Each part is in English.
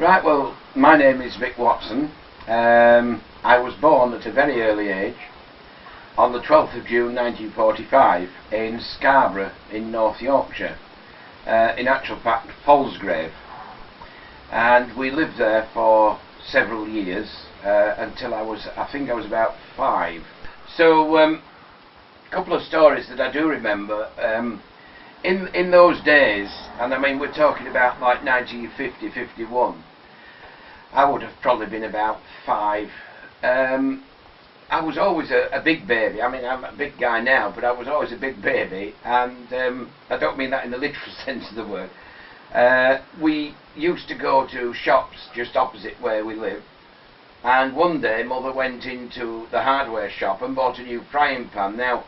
Right, well, my name is Vic Watson. I was born at a very early age on the 12th of June 1945 in Scarborough in North Yorkshire, in actual fact Palsgrave, and we lived there for several years until I think I was about 5. So a couple of stories that I do remember. In those days, and I mean we're talking about like 1950, 51, I would have probably been about 5. I was always a big baby. I mean, I'm a big guy now, but I was always a big baby, and I don't mean that in the literal sense of the word. We used to go to shops just opposite where we lived, and one day Mother went into the hardware shop and bought a new frying pan. Now,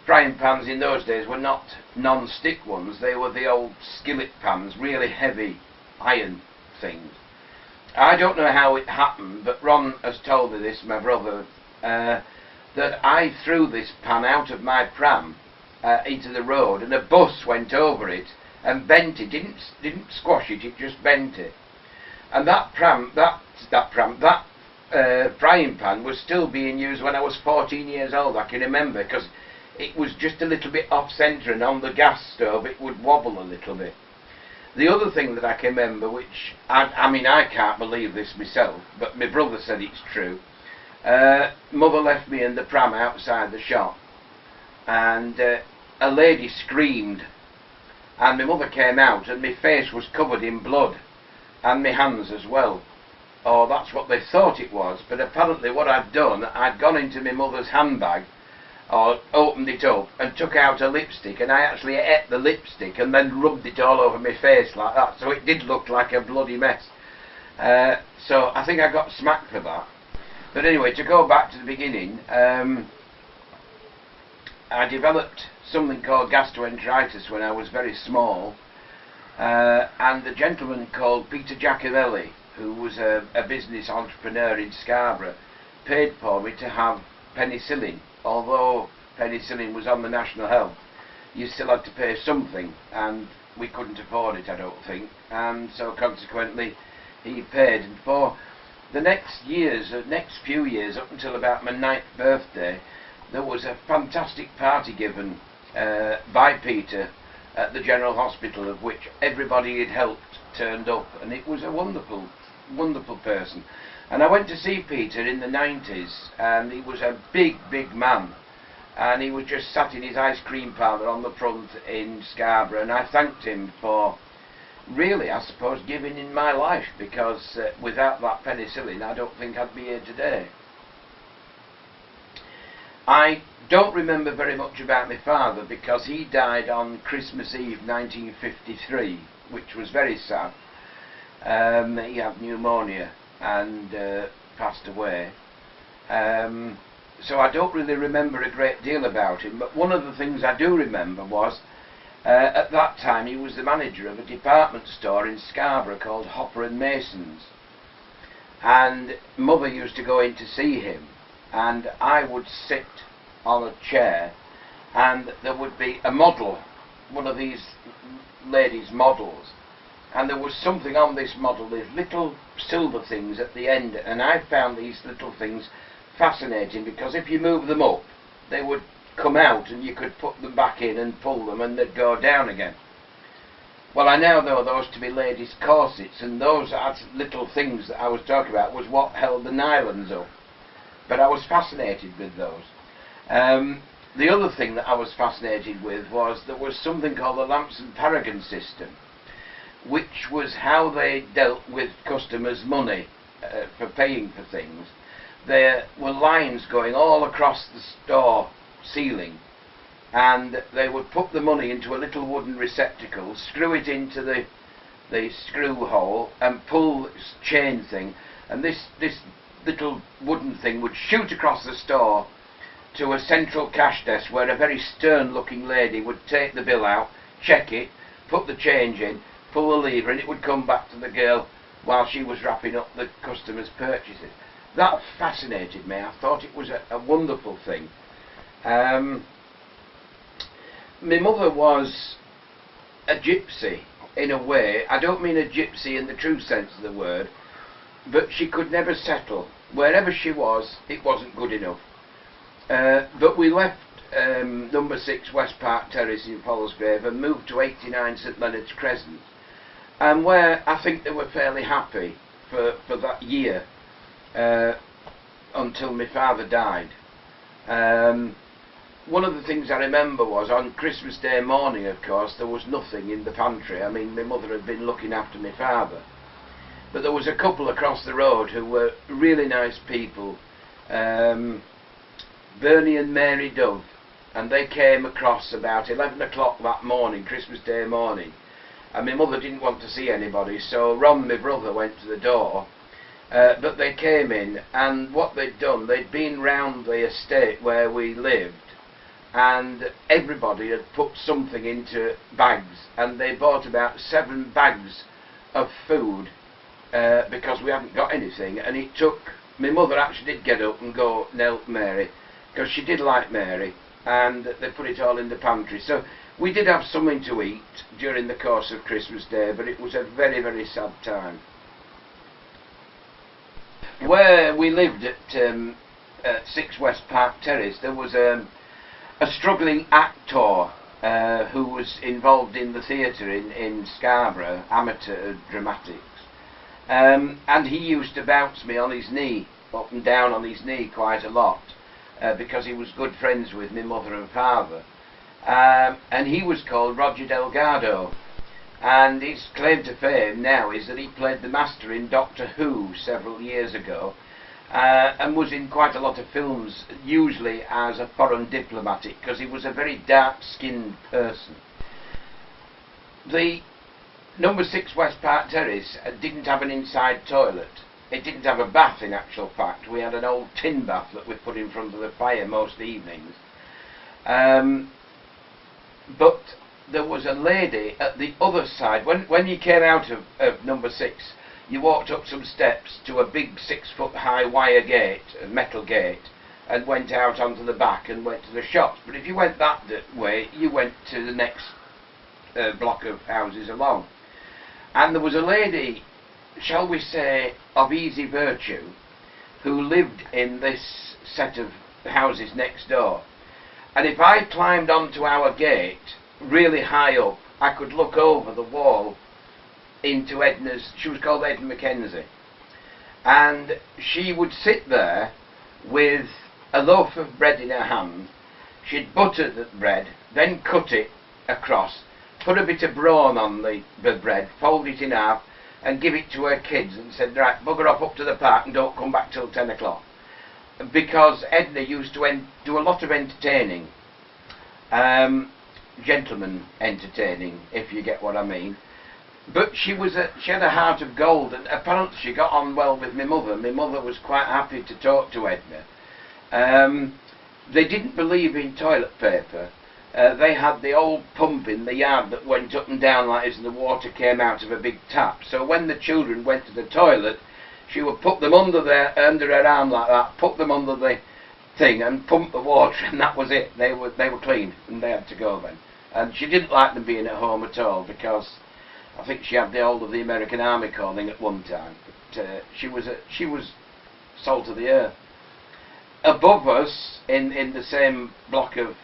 frying pans in those days were not non-stick ones, they were the old skillet pans, really heavy iron things. I don't know how it happened, but Ron has told me this, my brother, that I threw this pan out of my pram into the road, and a bus went over it and bent it. Didn't squash it, it just bent it. And that frying pan was still being used when I was 14 years old. I can remember, because it was just a little bit off centre, and on the gas stove it would wobble a little bit. The other thing that I can remember, which I mean I can't believe this myself, but my brother said it's true. Mother left me in the pram outside the shop, and a lady screamed, and my mother came out, and my face was covered in blood, and my hands as well. Oh, that's what they thought it was, but apparently what I'd done, I'd gone into my mother's handbag, or opened it up and took out a lipstick, and I actually ate the lipstick and then rubbed it all over my face like that, so it did look like a bloody mess. So I think I got smacked for that. But anyway, to go back to the beginning, I developed something called gastroenteritis when I was very small, and a gentleman called Peter Giacomelli, who was a business entrepreneur in Scarborough, paid for me to have penicillin. Although penicillin was on the National Health, you still had to pay something, and we couldn't afford it, I don't think, and so consequently he paid. And for the next few years, up until about my 9th birthday, there was a fantastic party given by Peter at the General Hospital, of which everybody he'd helped turned up, and it was a wonderful, wonderful person. And I went to see Peter in the 90s, and he was a big, big man, and he was just sat in his ice cream parlour on the front in Scarborough, and I thanked him for really, I suppose, giving in my life, because without that penicillin I don't think I'd be here today. I don't remember very much about my father, because he died on Christmas Eve 1953, which was very sad. He had pneumonia and passed away, so I don't really remember a great deal about him, but one of the things I do remember was at that time he was the manager of a department store in Scarborough called Hopper and Mason's, and Mother used to go in to see him, and I would sit on a chair, and there would be a model, one of these ladies' models, and there was something on this model, these little silver things at the end, and I found these little things fascinating, because if you move them up, they would come out and you could put them back in and pull them and they'd go down again. Well, I now know those to be ladies' corsets, and those little things that I was talking about was what held the nylons up, but I was fascinated with those. The other thing that I was fascinated with was there was something called the Lamps and Paragon system, which was how they dealt with customers' money for paying for things. There were lines going all across the store ceiling, and they would put the money into a little wooden receptacle, screw it into the screw hole, and pull this chain thing, and this little wooden thing would shoot across the store to a central cash desk, where a very stern looking lady would take the bill out, check it, put the change in, pull the lever, and it would come back to the girl while she was wrapping up the customer's purchases. That fascinated me. I thought it was a wonderful thing. My mother was a gypsy, in a way. I don't mean a gypsy in the true sense of the word, but she could never settle. Wherever she was, it wasn't good enough. But we left number 6 West Park Terrace in Polesgrave and moved to 89 St Leonard's Crescent, and where I think they were fairly happy for that year, until my father died. One of the things I remember was on Christmas Day morning, of course, there was nothing in the pantry. I mean, my mother had been looking after my father, but there was a couple across the road who were really nice people, Bernie and Mary Dove, and they came across about 11 o'clock that morning, Christmas Day morning, and my mother didn't want to see anybody, so Ron, my brother, went to the door. But they came in, and what they'd done, they'd been round the estate where we lived, and everybody had put something into bags, and they bought about 7 bags of food, because we hadn't got anything. And it took, my mother actually did get up and go and help Mary, because she did like Mary, and they put it all in the pantry. So we did have something to eat during the course of Christmas Day, but it was a very, very sad time. Where we lived at 6 West Park Terrace, there was a struggling actor who was involved in the theatre in Scarborough, amateur dramatics, and he used to bounce me on his knee, up and down on his knee quite a lot, because he was good friends with my mother and father, and he was called Roger Delgado. And his claim to fame now is that he played the Master in Doctor Who several years ago, and was in quite a lot of films, usually as a foreign diplomatic, because he was a very dark-skinned person. The number 6 West Park Terrace didn't have an inside toilet. It didn't have a bath, in actual fact. We had an old tin bath that we put in front of the fire most evenings. But there was a lady at the other side. When you came out of number 6, you walked up some steps to a big 6-foot high wire gate, a metal gate, and went out onto the back and went to the shops. But if you went that way, you went to the next block of houses along. And there was a lady, shall we say, of easy virtue, who lived in this set of houses next door. And if I climbed onto our gate really high up, I could look over the wall into Edna's. She was called Edna Mackenzie, and she would sit there with a loaf of bread in her hand. She'd butter the bread, then cut it across, put a bit of brawn on the bread, fold it in half, and give it to her kids, and said, right, bugger off up to the park and don't come back till 10 o'clock. Because Edna used to do a lot of entertaining, gentlemen entertaining, if you get what I mean. But she had a heart of gold, and apparently she got on well with my mother. My mother was quite happy to talk to Edna. They didn't believe in toilet paper. They had the old pump in the yard that went up and down like this, and the water came out of a big tap. So when the children went to the toilet, she would put them under her arm like that, put them under the thing and pump the water, and that was it. They were clean, and they had to go then. And she didn't like them being at home at all, because I think she had the old of the American Army calling at one time. But she was salt of the earth. Above us, in the same block of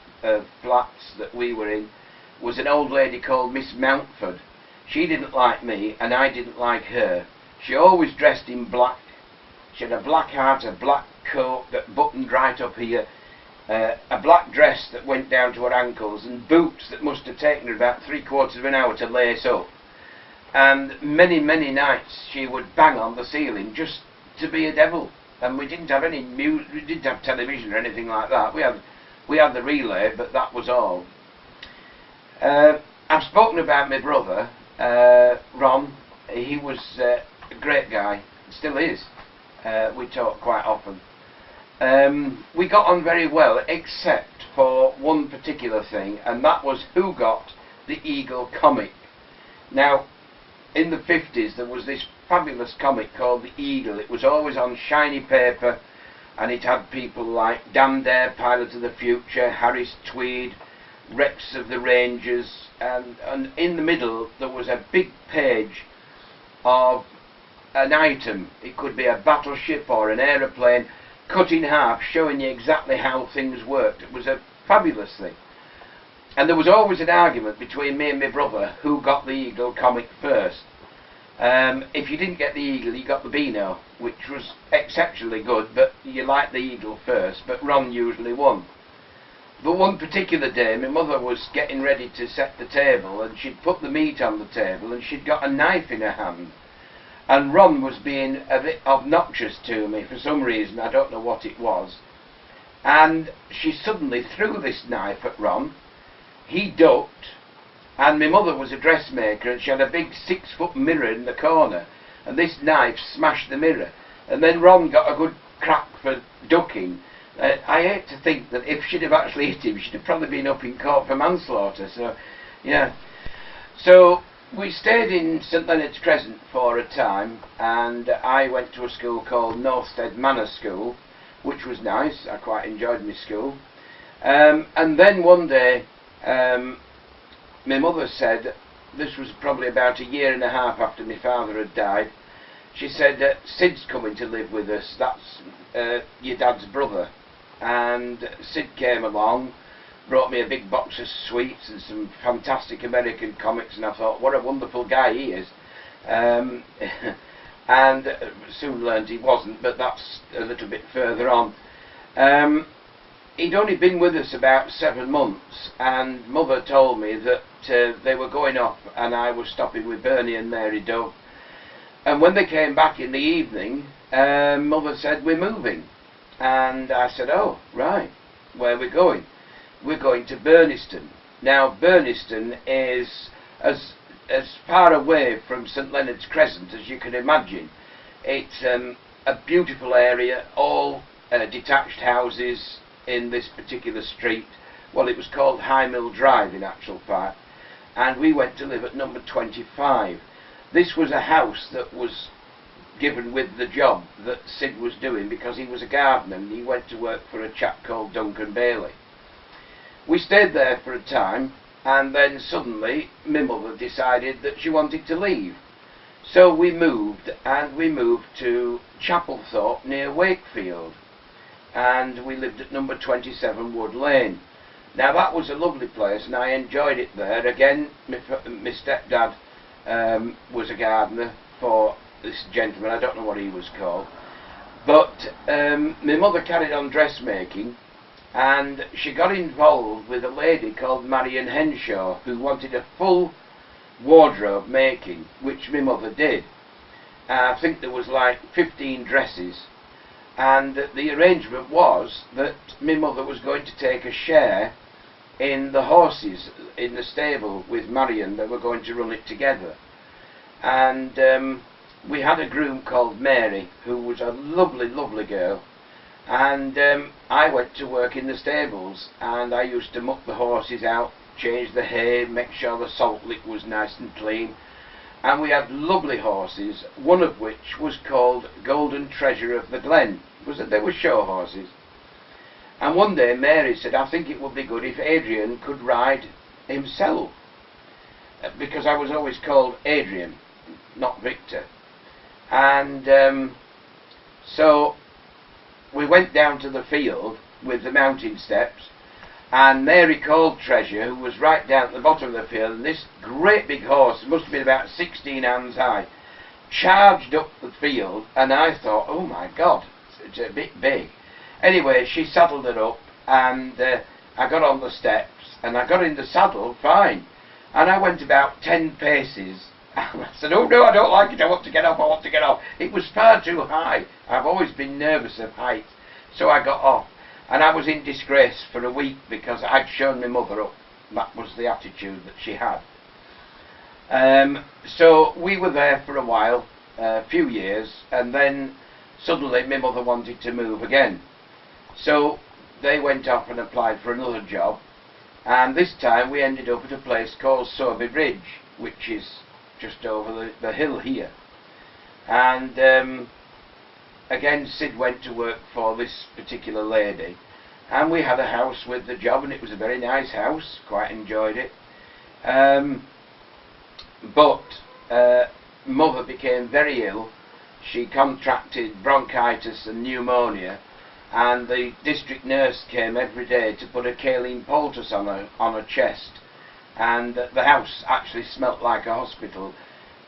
flats that we were in, was an old lady called Miss Mountford. She didn't like me, and I didn't like her. She always dressed in black. She had a black hat, a black coat that buttoned right up here, a black dress that went down to her ankles, and boots that must have taken her about 3/4 of an hour to lace up. And many, many nights she would bang on the ceiling just to be a devil. And we didn't have any music, we didn't have television or anything like that. We had the relay, but that was all. I've spoken about my brother, Ron. He was a great guy, still is. We talk quite often. We got on very well, except for one particular thing, and that was who got the Eagle comic. Now, in the 50s, there was this fabulous comic called The Eagle. It was always on shiny paper, and it had people like Dan Dare, Pilot of the Future, Harris Tweed, wrecks of the Rangers, and in the middle there was a big page of an item. It could be a battleship or an aeroplane, cut in half, showing you exactly how things worked. It was a fabulous thing. And there was always an argument between me and my brother who got the Eagle comic first. If you didn't get the Eagle, you got the Beano, which was exceptionally good, but you liked the Eagle first, but Ron usually won. But one particular day, my mother was getting ready to set the table, and she'd put the meat on the table, and she'd got a knife in her hand. And Ron was being a bit obnoxious to me for some reason, I don't know what it was. And she suddenly threw this knife at Ron. He ducked, and my mother was a dressmaker, and she had a big 6-foot mirror in the corner, and this knife smashed the mirror. And then Ron got a good crack for ducking. I hate to think that if she'd have actually hit him, she'd have probably been up in court for manslaughter. So, yeah. So we stayed in St Leonard's Crescent for a time, and I went to a school called Northstead Manor School, which was nice. I quite enjoyed my school. And then one day, my mother said, this was probably about a year and a half after my father had died, she said, Sid's coming to live with us, that's your dad's brother. And Sid came along, brought me a big box of sweets and some fantastic American comics, and I thought, what a wonderful guy he is. And soon learned he wasn't, but that's a little bit further on. He'd only been with us about 7 months, and Mother told me that they were going off, and I was stopping with Bernie and Mary Dove. And when they came back in the evening, Mother said, we're moving. And I said, oh, right, where are we going? We're going to Burniston. Now, Burniston is as far away from St Leonard's Crescent as you can imagine. It's a beautiful area, all detached houses in this particular street. Well, it was called High Mill Drive in actual fact, and we went to live at number 25. This was a house that was given with the job that Sid was doing because he was a gardener, and he went to work for a chap called Duncan Bailey. We stayed there for a time, and then suddenly my mother decided that she wanted to leave. So we moved, and we moved to Chapelthorpe near Wakefield, and we lived at number 27 Wood Lane. Now that was a lovely place, and I enjoyed it there. Again, my stepdad was a gardener for this gentleman, I don't know what he was called, but my mother carried on dressmaking, and she got involved with a lady called Marion Henshaw, who wanted a full wardrobe making, which my mother did. I think there was like 15 dresses, and the arrangement was that my mother was going to take a share in the horses in the stable with Marion. They were going to run it together, and we had a groom called Mary, who was a lovely, lovely girl, and I went to work in the stables, and I used to muck the horses out, change the hay, make sure the salt lick was nice and clean. And we had lovely horses, one of which was called Golden Treasure of the Glen. They were show horses. And one day Mary said, I think it would be good if Adrian could ride himself, because I was always called Adrian, not Victor. And so we went down to the field with the mountain steps, and Mary called Treasure, who was right down at the bottom of the field, and this great big horse, must have been about 16 hands high, charged up the field, and I thought, oh my God, it's a bit big. Anyway, she saddled it up, and I got on the steps, and I got in the saddle fine, and I went about 10 paces, and I said, oh no, I don't like it, I want to get off, I want to get off. It was far too high. I've always been nervous of height, so I got off. And I was in disgrace for a week because I'd shown my mother up. That was the attitude that she had. So we were there for a while, a few years, and then suddenly my mother wanted to move again. So they went off and applied for another job, and this time we ended up at a place called Soby Bridge, which is just over the hill here. And again, Sid went to work for this particular lady, and we had a house with the job, and it was a very nice house, quite enjoyed it. But mother became very ill. She contracted bronchitis and pneumonia, and the district nurse came every day to put a kaolin poultice on her chest, and the house actually smelt like a hospital.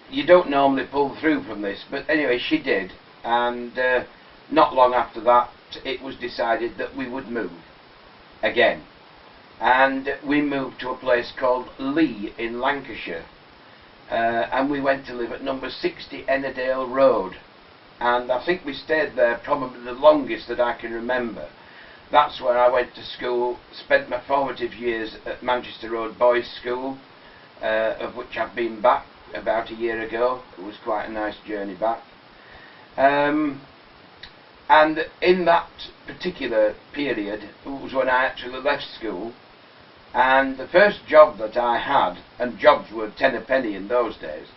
You don't normally pull through from this, but anyway, she did, and not long after that it was decided that we would move again, and we moved to a place called Lee in Lancashire, and we went to live at number 60 Ennerdale Road, and I think we stayed there probably the longest that I can remember. That's where I went to school, spent my formative years at Manchester Road Boys School, of which I've been back about a year ago. It was quite a nice journey back. And in that particular period, it was when I actually left school, and the first job that I had, and jobs were 10 a penny in those days,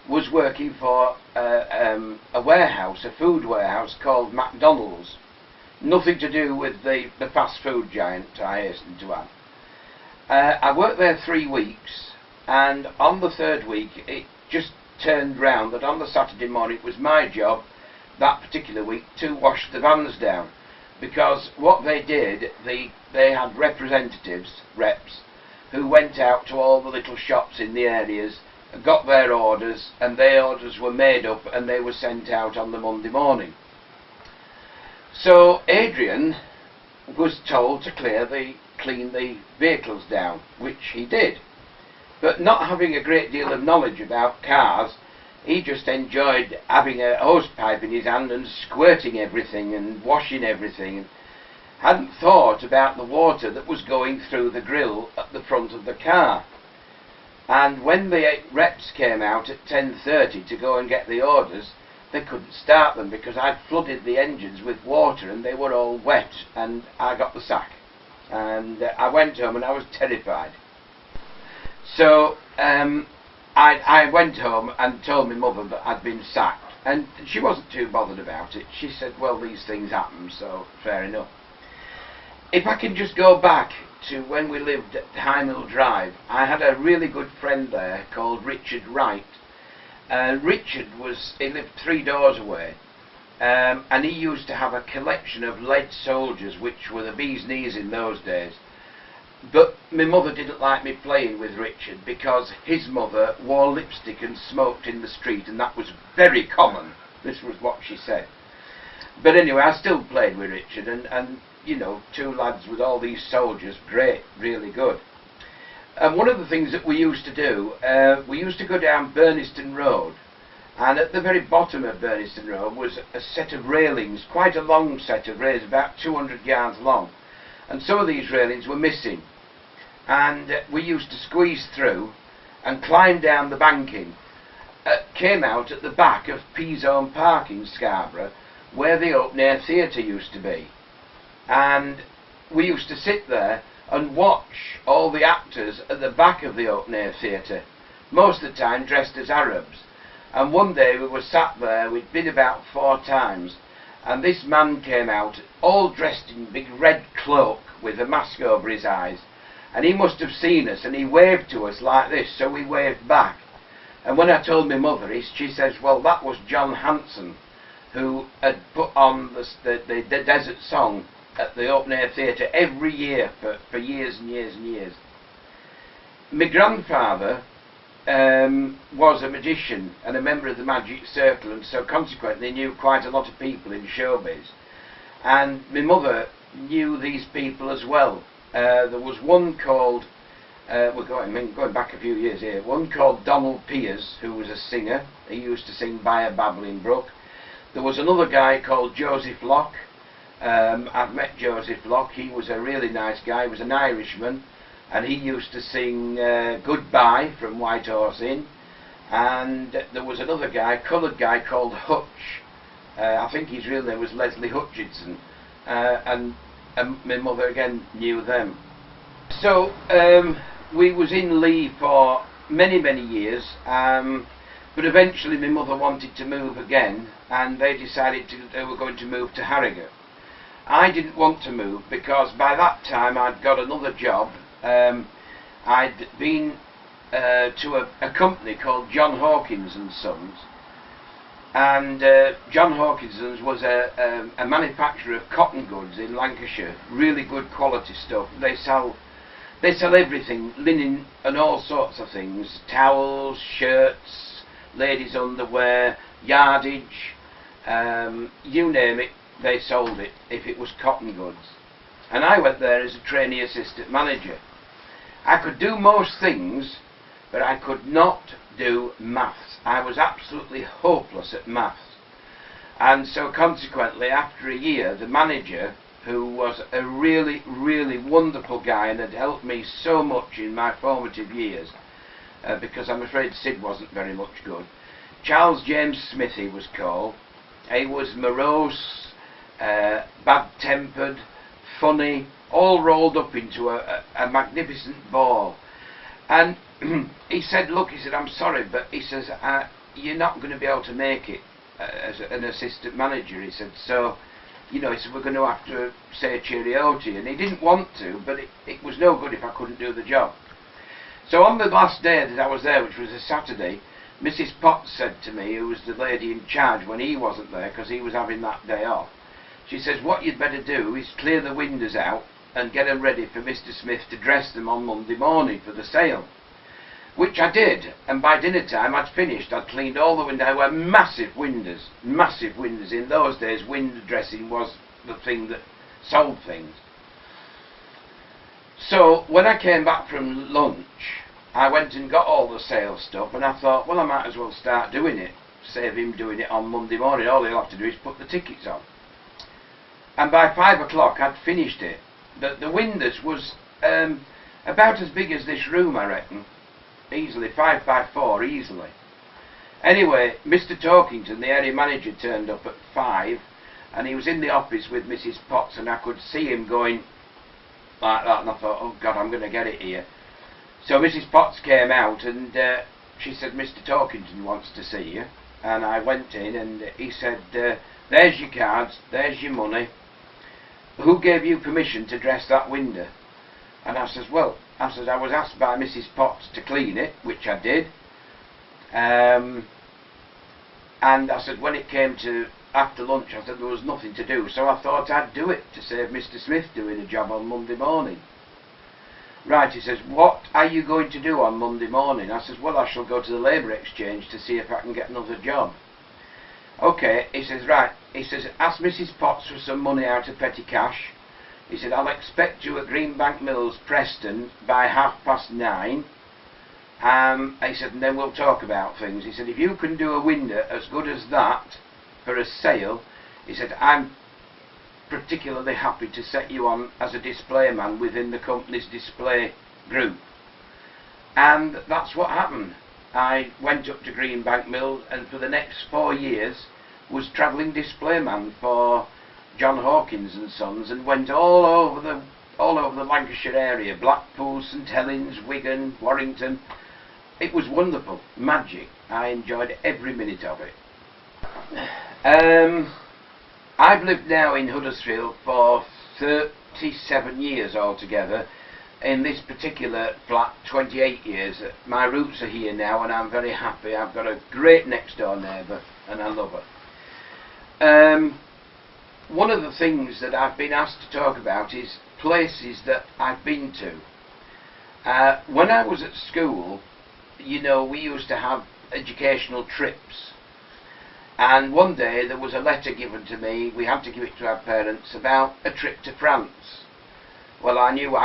was working for a warehouse, a food warehouse called McDonald's. Nothing to do with the fast food giant, I hasten to add. I worked there 3 weeks, and on the 3rd week it just turned round that on the Saturday morning it was my job that particular week to wash the vans down, because what they did, they had representatives, reps, who went out to all the little shops in the areas, got their orders, and their orders were made up and they were sent out on the Monday morning. So Adrian was told to clean the vehicles down, which he did. But not having a great deal of knowledge about cars, he just enjoyed having a hosepipe in his hand and squirting everything and washing everything, and hadn't thought about the water that was going through the grill at the front of the car. And when the reps came out at 10:30 to go and get the orders, they couldn't start them because I'd flooded the engines with water and they were all wet, and I got the sack. And I went home and I was terrified. So I went home and told my mother that I'd been sacked, and she wasn't too bothered about it. She said, well, these things happen, so fair enough. If I can just go back to when we lived at High Mill Drive, I had a really good friend there called Richard Wright. Richard he lived 3 doors away, and he used to have a collection of lead soldiers, which were the bee's knees in those days. But my mother didn't like me playing with Richard because his mother wore lipstick and smoked in the street, and that was very common. This was what she said. But anyway, I still played with Richard, and you know, 2 lads with all these soldiers, great, really good. And one of the things that we used to do, we used to go down Burniston Road, and at the very bottom of Burniston Road was a set of railings, quite a long set of railings, about 200 yards long. And some of these railings were missing, and we used to squeeze through and climb down the banking. Came out at the back of P-Zone Park in Scarborough, where the open air theatre used to be, and we used to sit there and watch all the actors at the back of the open air theatre, most of the time dressed as Arabs. And one day we were sat there, we'd been about 4 times, and this man came out all dressed in a big red cloak with a mask over his eyes, and he must have seen us and he waved to us like this, so we waved back. And when I told my mother, she says, well, that was John Hanson, who had put on the Desert Song at the open air theatre every year for years and years and years. My grandfather was a magician and a member of the Magic Circle, and so consequently knew quite a lot of people in showbiz. And my mother knew these people as well. There was one called, we're going back a few years here, one called Donald Piers, who was a singer. He used to sing By a Babbling Brook. There was another guy called Joseph Locke. I've met Joseph Locke. He was a really nice guy. He was an Irishman, and he used to sing Goodbye from White Horse Inn. And there was another guy, coloured guy called Hutch. I think his real name was Leslie Hutchinson, and my mother again knew them. So we was in Lee for many years, but eventually my mother wanted to move again, and they decided they were going to move to Harrogate. I didn't want to move because by that time I'd got another job. I'd been to a company called John Hawkins and Sons, and John Hawkins and Sons was a manufacturer of cotton goods in Lancashire, really good quality stuff. They sell everything, linen and all sorts of things, towels, shirts, ladies' underwear, yardage, you name it, they sold it if it was cotton goods. And I went there as a trainee assistant manager. I could do most things, but I could not do maths. I was absolutely hopeless at maths. And so consequently, after a year, the manager, who was a really, really wonderful guy and had helped me so much in my formative years, because I'm afraid Sid wasn't very much good. Charles James Smith he was called. He was morose, bad-tempered, funny, all rolled up into a magnificent ball. And he said, look, he said, I'm sorry, but he says, you're not going to be able to make it as an assistant manager. He said, so, you know, he said, we're going to have to say cheerio to you. And he didn't want to, but it was no good if I couldn't do the job. So on the last day that I was there, which was a Saturday, Mrs. Potts said to me, who was the lady in charge when he wasn't there, because he was having that day off, she says, what you'd better do is clear the windows out and get them ready for Mr. Smith to dress them on Monday morning for the sale. Which I did, and by dinner time I'd finished. I'd cleaned all the windows. There were massive windows, massive windows. In those days, window dressing was the thing that sold things. So when I came back from lunch, I went and got all the sales stuff, and I thought, well, I might as well start doing it. Save him doing it on Monday morning. All he'll have to do is put the tickets on. And by 5 o'clock I'd finished it. The windows was about as big as this room, I reckon. Easily, 5 by 4, easily. Anyway, Mr. Torkington, the area manager, turned up at 5, and he was in the office with Mrs. Potts, and I could see him going like that, and I thought, oh God, I'm going to get it here. So Mrs. Potts came out, and she said, Mr. Torkington wants to see you. And I went in, and he said, there's your cards, there's your money. Who gave you permission to dress that window? And I says, well, I was asked by Mrs. Potts to clean it, which I did. And I said, when it came to after lunch, I said there was nothing to do, so I thought I'd do it to save Mr. Smith doing a job on Monday morning. Right, he says, what are you going to do on Monday morning? I says, well, I shall go to the Labour Exchange to see if I can get another job. Okay, he says, right, he says, ask Mrs. Potts for some money out of petty cash. He said, I'll expect you at Greenbank Mills, Preston, by 9:30. He said, and then we'll talk about things. He said, if you can do a window as good as that for a sale, he said, I'm particularly happy to set you on as a display man within the company's display group. And that's what happened. I went up to Greenbank Mills, and for the next 4 years was travelling display man for John Hawkins and Sons, and went all over the Lancashire area, Blackpool, St Helens, Wigan, Warrington. It was wonderful, magic. I enjoyed every minute of it. I've lived now in Huddersfield for 37 years altogether. In this particular flat, 28 years. My roots are here now, and I'm very happy. I've got a great next door neighbour, and I love her. One of the things that I've been asked to talk about is places that I've been to. When I was at school, you know, we used to have educational trips, and one day there was a letter given to me, we had to give it to our parents, about a trip to France. Well, I knew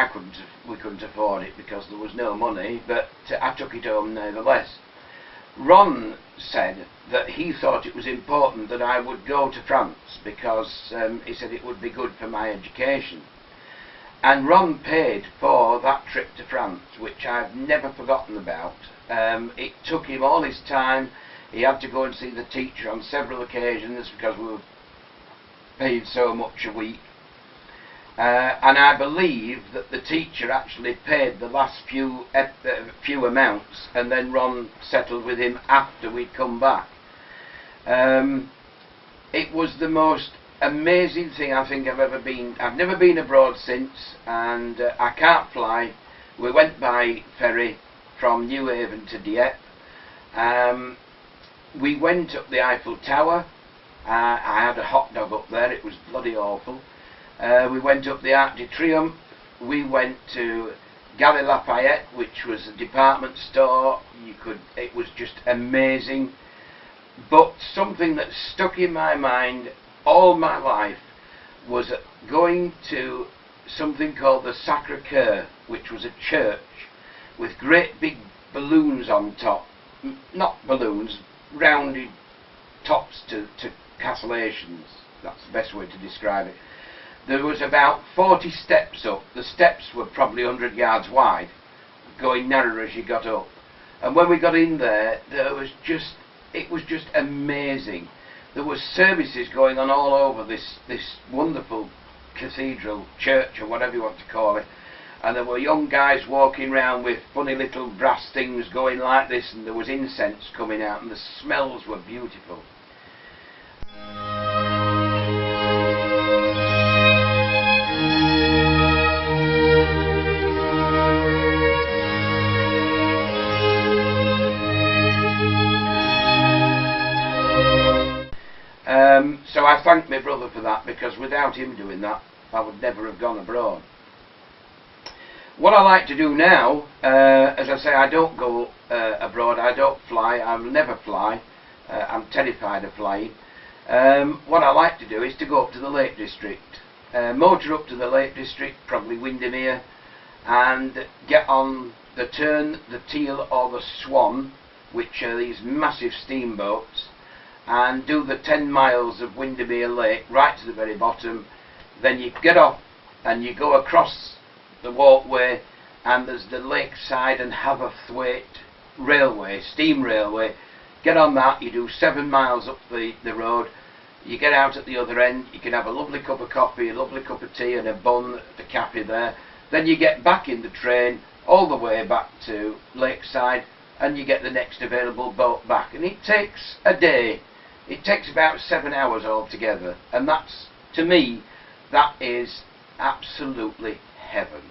we couldn't afford it because there was no money, but I took it home nevertheless. Ron said that he thought it was important that I would go to France because he said it would be good for my education. And Ron paid for that trip to France, which I've never forgotten about. It took him all his time. He had to go and see the teacher on several occasions because we were paid so much a week. And I believe that the teacher actually paid the last few amounts, and then Ron settled with him after we'd come back. It was the most amazing thing I think I've ever been. I've never been abroad since, and I can't fly. We went by ferry from Newhaven to Dieppe. We went up the Eiffel Tower. I had a hot dog up there, it was bloody awful. We went up the Arc de Triomphe. We went to Galeries Lafayette, which was a department store. It was just amazing. But something that stuck in my mind all my life was going to something called the Sacré-Cœur, which was a church with great big balloons on top. Not balloons, rounded tops to castellations. That's the best way to describe it. There was about 40 steps up. The steps were probably 100 yards wide, going narrower as you got up. And when we got in there, it was just amazing. There were services going on all over this wonderful cathedral, church, or whatever you want to call it. And there were young guys walking around with funny little brass things going like this, and there was incense coming out, and the smells were beautiful. So I thank my brother for that, because without him doing that, I would never have gone abroad. What I like to do now, as I say, I don't go abroad, I don't fly, I will never fly. I'm terrified of flying. What I like to do is to go up to the Lake District. Motor up to the Lake District, probably Windermere, and get on the Tern, the Teal or the Swan, which are these massive steamboats, and do the 10 miles of Windermere Lake right to the very bottom. Then you get off and you go across the walkway, and there's the lakeside and Haverthwaite railway, steam railway. Get on that, you do 7 miles up the road, you get out at the other end, you can have a lovely cup of coffee, a lovely cup of tea and a bun at the cafe there. Then you get back in the train all the way back to Lakeside, and you get the next available boat back. And it takes a day. It takes about 7 hours altogether, and that's, to me, that is absolutely heaven.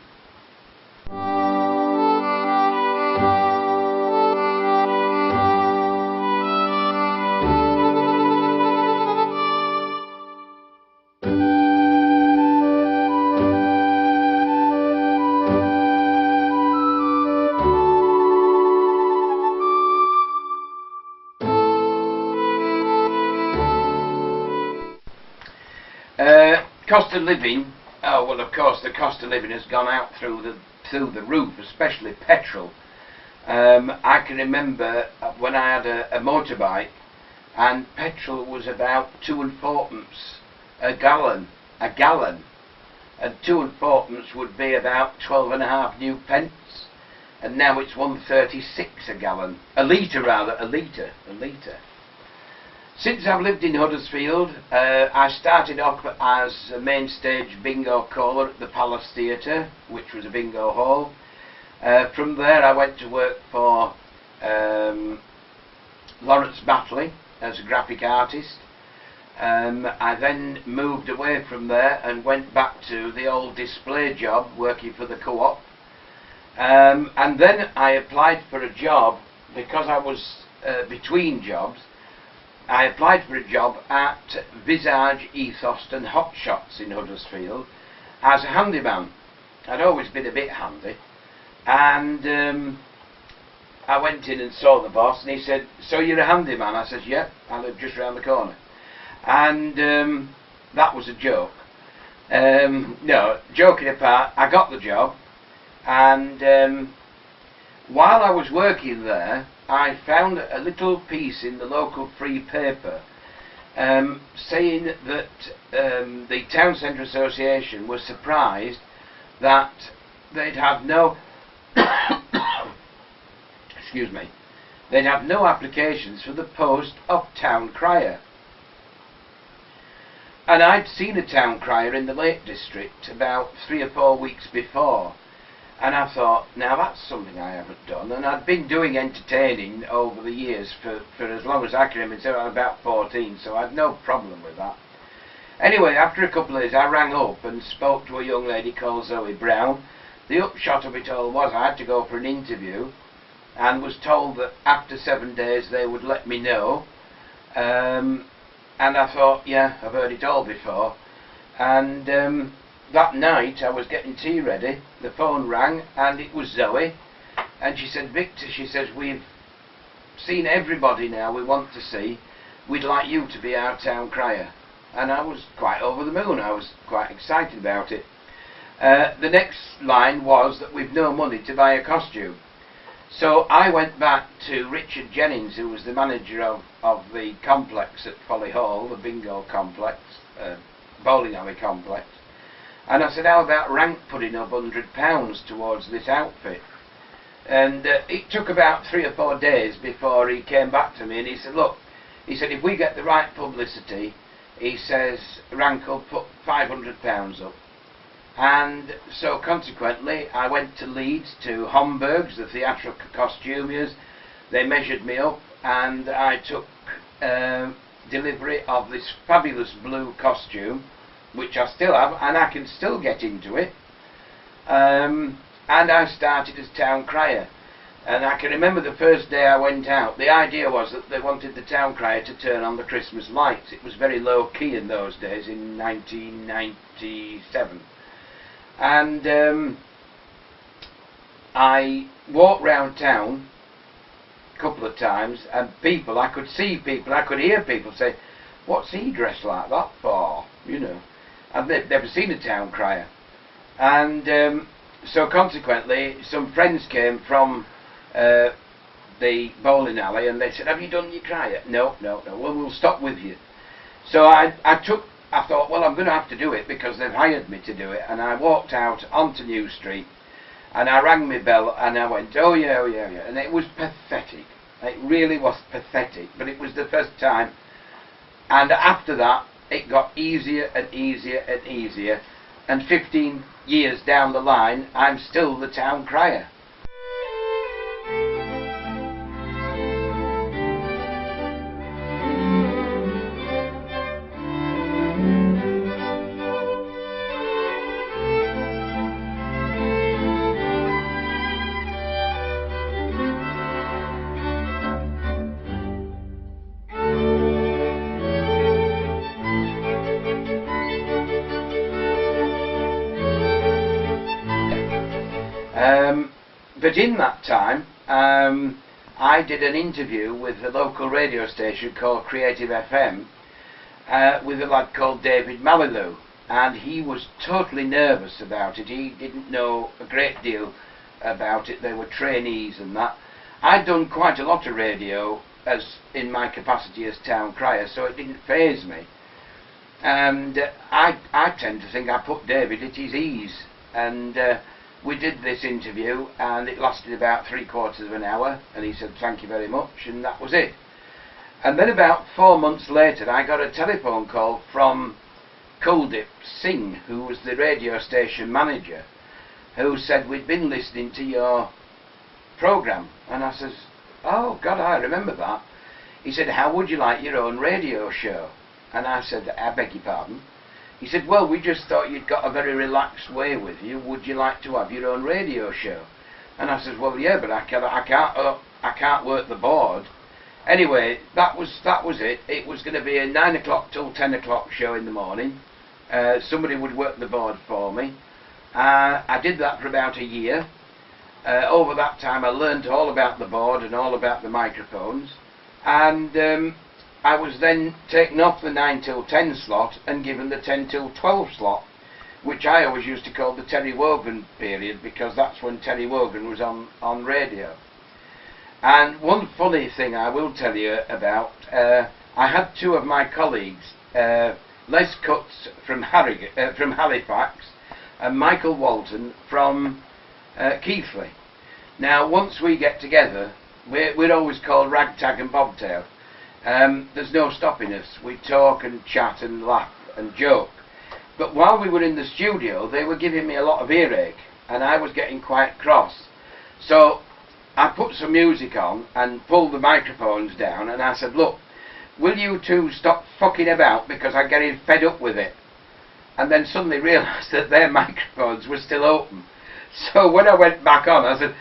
Cost of living, oh well, of course the cost of living has gone out through the roof, especially petrol. I can remember when I had a motorbike, and petrol was about 2 and 4pence a gallon, and 2 and 4pence would be about 12.5 new pence, and now it's 1.36 a gallon, a litre rather, a litre. Since I've lived in Huddersfield, I started off as a main stage bingo caller at the Palace Theatre, which was a bingo hall. From there I went to work for Lawrence Batley as a graphic artist. I then moved away from there and went back to the old display job working for the Co-op. And then I applied for a job, because I was between jobs. I applied for a job at Visage, Ethos and Hot Shots in Huddersfield as a handyman. I'd always been a bit handy, and I went in and saw the boss, and he said, "So you're a handyman?" I said, "Yep, I live just round the corner." And that was a joke. No, joking apart, I got the job, and while I was working there, I found a little piece in the local free paper saying that the Town Centre Association was surprised that they'd have no excuse me, they'd have no applications for the post of town crier. And I'd seen a town crier in the Lake District about 3 or 4 weeks before. And I thought, now that's something I haven't done. And I'd been doing entertaining over the years for as long as I can remember, until I was about 14, so I had no problem with that. Anyway, after a couple of days I rang up and spoke to a young lady called Zoe Brown. The upshot of it all was I had to go for an interview and was told that after 7 days they would let me know. And I thought, yeah, I've heard it all before. And that night I was getting tea ready, the phone rang and it was Zoe, and she said, Victor, she says, we've seen everybody now we want to see, we'd like you to be our town crier. And I was quite over the moon, I was quite excited about it. The next line was that we've no money to buy a costume. So I went back to Richard Jennings, who was the manager of the complex at Folly Hall, the bingo complex, bowling alley complex, and I said, how about rank putting up £100 towards this outfit? And it took about 3 or 4 days before he came back to me and he said, look, he said, if we get the right publicity, he says, rank will put £500 up. And so consequently I went to Leeds to Homburg's, the theatrical costumiers. They measured me up and I took delivery of this fabulous blue costume, which I still have and I can still get into it, and I started as town crier. And I can remember the first day I went out, the idea was that they wanted the town crier to turn on the Christmas lights. It was very low key in those days, in 1997. And I walked round town a couple of times and people, I could see people, I could hear people say, what's he dressed like that for, you know, and they've never seen a town crier. And so consequently some friends came from the bowling alley and they said, have you done your crier? No, well, we'll stop with you. So I thought, well, I'm going to have to do it because they've hired me to do it. And I walked out onto New Street and I rang my bell and I went, oh yeah. And it was pathetic. It really was pathetic. But it was the first time. And after that, it got easier and easier and easier. And 15 years down the line, I'm still the town crier. But in that time, I did an interview with a local radio station called Creative FM with a lad called David Malilou, and he was totally nervous about it. He didn't know a great deal about it. They were trainees and that. I'd done quite a lot of radio as in my capacity as town crier, so it didn't faze me. And I tend to think I put David at his ease, and we did this interview and it lasted about 3/4 of an hour and he said thank you very much, and that was it. And then about 4 months later I got a telephone call from Kuldip Singh, who was the radio station manager, who said we'd been listening to your programme. And I says, oh God, I remember that. He said, how would you like your own radio show? And I said, I beg your pardon? He said, well, we just thought you'd got a very relaxed way with you. Would you like to have your own radio show? And I said, well, yeah, but I can't work the board. Anyway, that was it. It was going to be a 9 o'clock till 10 o'clock show in the morning. Somebody would work the board for me. I did that for about a year. Over that time I learned all about the board and all about the microphones. And I was then taken off the 9 till 10 slot and given the 10 till 12 slot, which I always used to call the Terry Wogan period, because that's when Terry Wogan was on radio. And one funny thing I will tell you about, I had 2 of my colleagues, Les Cutts from Halifax and Michael Walton from Keighley. Now once we get together, we're always called Ragtag and Bobtail. There's no stopping us. We talk and chat and laugh and joke. But while we were in the studio, they were giving me a lot of earache and I was getting quite cross. So I put some music on and pulled the microphones down and I said, look, will you 2 stop fucking about, because I'm getting fed up with it. and then suddenly realised that their microphones were still open. So when I went back on, I said,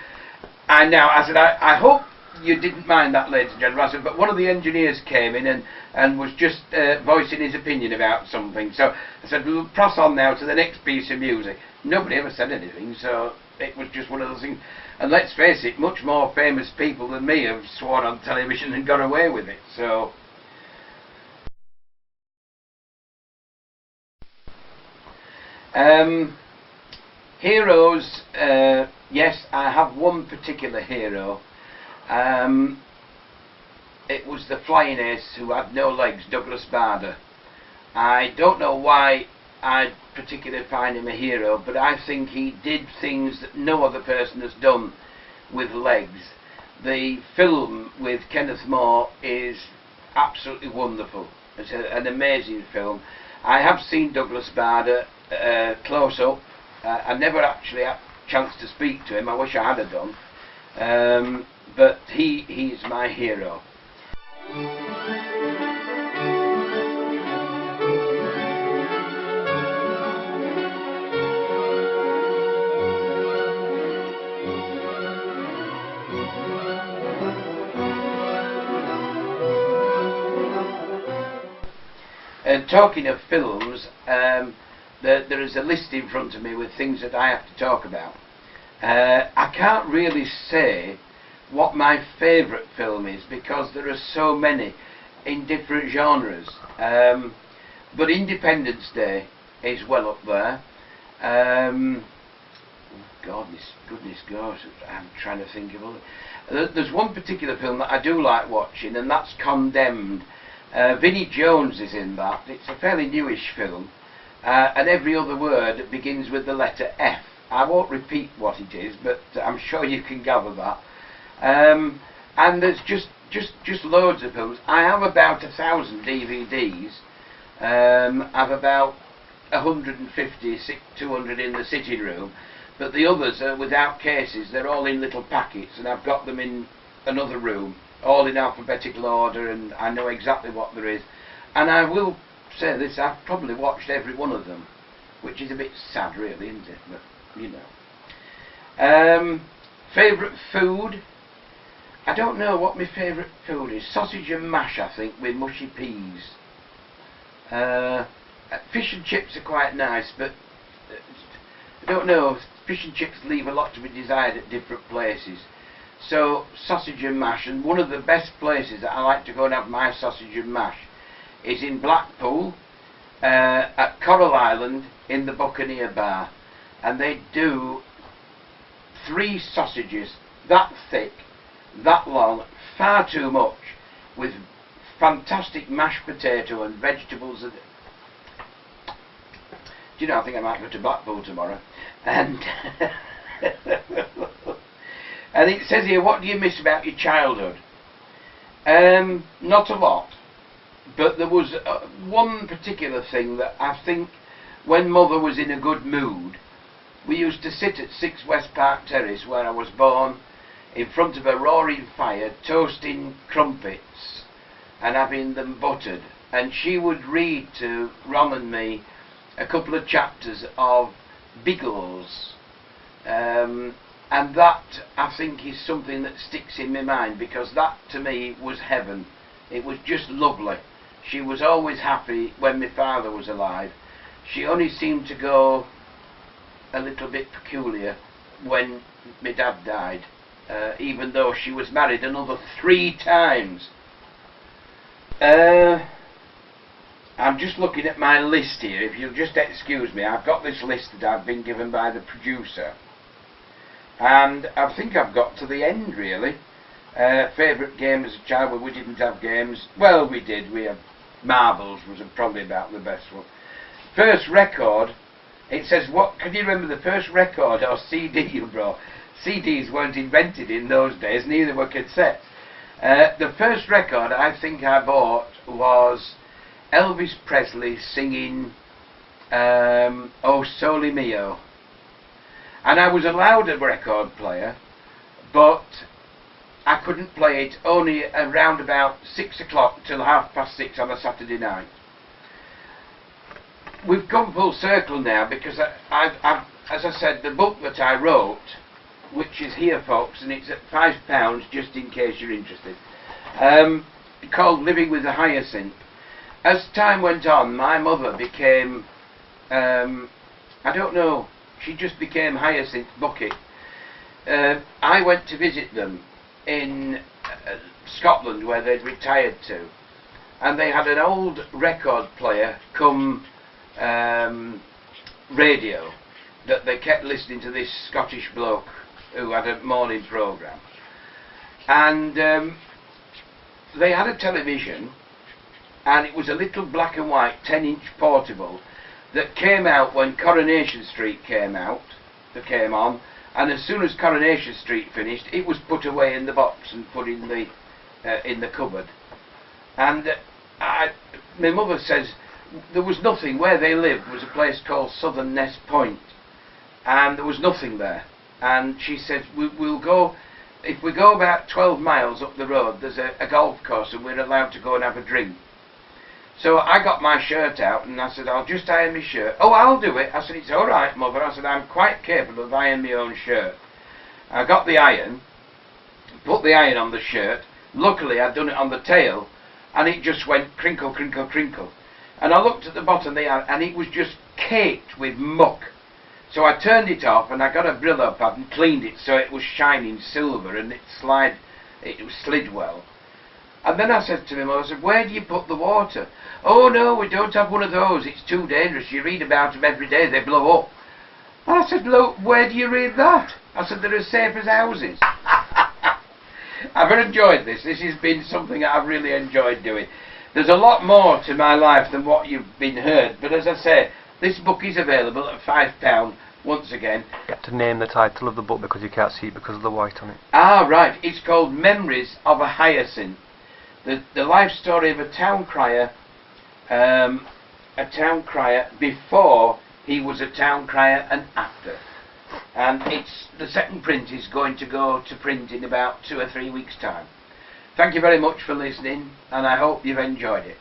I hope you didn't mind that, ladies and gentlemen. I said, but one of the engineers came in and was just voicing his opinion about something. So I said, we'll press on now to the next piece of music. Nobody ever said anything, so it was just one of those things. And let's face it, much more famous people than me have sworn on television and got away with it. So heroes, yes, I have one particular hero. It was the flying ace who had no legs, Douglas Bader. I don't know why I particularly find him a hero, but I think he did things that no other person has done with legs. The film with Kenneth More is absolutely wonderful. It's an amazing film. I have seen Douglas Bader close up. I never actually had a chance to speak to him. I wish I had done. But he's my hero. Talking of films, there is a list in front of me with things that I have to talk about. I can't really say what my favourite film is because there are so many in different genres. But Independence Day is well up there. Goodness gosh, I'm trying to think of other. There's one particular film that I do like watching, and that's Condemned. Vinnie Jones is in that. It's a fairly newish film, and every other word begins with the letter F. I won't repeat what it is, but I'm sure you can gather that. And there's just loads of films. I have about 1,000 DVDs. I've about 150, 200 in the sitting room, but the others are without cases. They're all in little packets, and I've got them in another room, all in alphabetical order, and I know exactly what there is. And I will say this, I've probably watched every one of them, which is a bit sad really, isn't it? But, you know. Favourite food? I don't know what my favourite food is. Sausage and mash, I think, with mushy peas. Fish and chips are quite nice, but I don't know, fish and chips leave a lot to be desired at different places. So sausage and mash, and one of the best places that I like to go and have my sausage and mash is in Blackpool, at Coral Island in the Buccaneer Bar, and they do 3 sausages that thick, that long, far too much, with fantastic mashed potato and vegetables. Do you know, I think I might go to Blackpool tomorrow. And and it says here, what do you miss about your childhood? Not a lot, but there was one particular thing that I think, when Mother was in a good mood, we used to sit at 6 West Park Terrace, where I was born, in front of a roaring fire, toasting crumpets and having them buttered, and she would read to Ron and me a couple of chapters of Biggles, and that, I think, is something that sticks in my mind, because that to me was heaven. It was just lovely. She was always happy when my father was alive. She only seemed to go a little bit peculiar when my dad died, even though she was married another 3 times. I'm just looking at my list here. If you'll just excuse me, I've got this list that I've been given by the producer, and I think I've got to the end really. Favourite game as a child? Well, we didn't have games. Well, we did. We had marbles, was probably about the best one. First record, it says, what can you remember the first record or CD you brought? CDs weren't invented in those days, neither were cassettes. The first record I think I bought was Elvis Presley singing O Sole Mio, and I was allowed a record player, but I couldn't play it only around about 6 o'clock till 6:30 on a Saturday night. we've come full circle now, because I've, as I said, the book that I wrote, which is here, folks, and it's at £5, just in case you're interested, called Living with a Hyacinth. As time went on, my mother became, I don't know, she just became Hyacinth Bucket. I went to visit them in Scotland, where they'd retired to, and they had an old record player come radio that they kept listening to, this Scottish bloke who had a morning programme, and they had a television, and it was a little black and white 10-inch portable that came out when Coronation Street came on, and as soon as Coronation Street finished, it was put away in the box and put in the cupboard. And my mother says there was nothing. Where they lived was a place called Southern Ness Point, and there was nothing there. And she said, we'll go, if we go about 12 miles up the road, there's a golf course, and we're allowed to go and have a drink. So I got my shirt out, and I said, I'll just iron my shirt. Oh, I'll do it. I said, it's all right, Mother. I said, I'm quite capable of ironing my own shirt. I got the iron, put the iron on the shirt. Luckily, I'd done it on the tail, and it just went crinkle, crinkle, crinkle. And I looked at the bottom of the iron, and it was just caked with muck. So I turned it off, and I got a Brillo pad and cleaned it so it was shining silver, and it slid well. And then I said to him, I said, where do you put the water? Oh no, we don't have one of those, it's too dangerous, you read about them every day, they blow up. And I said, look, where do you read that? I said, they're as safe as houses. I've enjoyed this has been something I've really enjoyed doing. There's a lot more to my life than what you've been heard, but as I say, this book is available at £5, once again. You have to name the title of the book because you can't see it because of the white on it. Ah, right, it's called Memories of a Hyacinth. The life story of a town crier before he was a town crier and after. And the second print is going to go to print in about 2 or 3 weeks' time. Thank you very much for listening, and I hope you've enjoyed it.